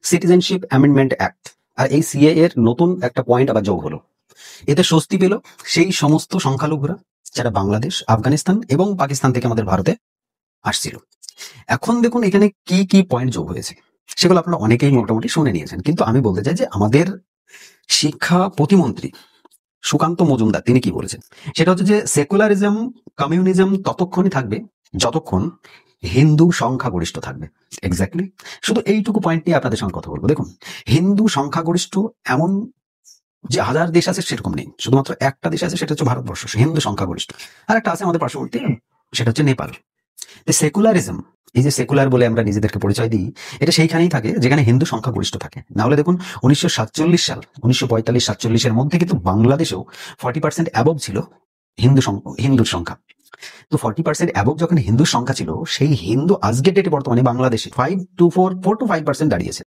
Citizenship amendment act আর এই CA এর নতুন একটা পয়েন্ট আবার যোগ হলো। এতে স্বস্তি পেল সেই সমস্ত সংখ্যালঘুরা যারা বাংলাদেশ, আফগানিস্তান এবং পাকিস্তান থেকে আমাদের ভারতে আসছিল। এখন দেখুন এখানে কি কি পয়েন্ট যোগ হয়েছে সেগুলো আপনারা অনেকেই মোটামুটি শুনে নিয়েছেন, কিন্তু আমি বলতে চাই যে আমাদের শিক্ষা প্রতিমন্ত্রী সুকান্ত মজুমদার তিনি কি বলেছেন সেটা হচ্ছে যে সেকুলারিজম কমিউনিজম ততক্ষণই থাকবে যতক্ষণ হিন্দু সংখ্যাগরিষ্ঠ থাকবে। এক্স্যাক্টলি শুধু এইটুকু পয়েন্ট নিয়ে আপনাদের সঙ্গে কথা বলবো। দেখুন, হিন্দু সংখ্যাগরিষ্ঠ এমন যে হাজার দেশ আছে সেরকম নেই, শুধুমাত্র একটা দেশ আছে, সেটা হচ্ছে ভারতবর্ষ, হিন্দু সংখ্যাগরিষ্ঠ। আর একটা আছে আমাদের পার্শ্ববর্তী, সেটা হচ্ছে নেপাল। সেকুলারিজম, এই যে সেকুলার বলে আমরা নিজেদেরকে পরিচয় দিই, এটা সেইখানেই থাকে যেখানে হিন্দু সংখ্যাগরিষ্ঠ থাকে। না হলে দেখুন 1947 সাল, 1945-47-এর মধ্যে কিন্তু বাংলাদেশেও 40% অ্যাবভ ছিল হিন্দুর সংখ্যা। তো 40% অ্যাবভ যখন হিন্দুর সংখ্যা ছিল, সেই হিন্দু আজকের ডেটে বর্তমানে বাংলাদেশে 4 to 5% দাঁড়িয়েছে।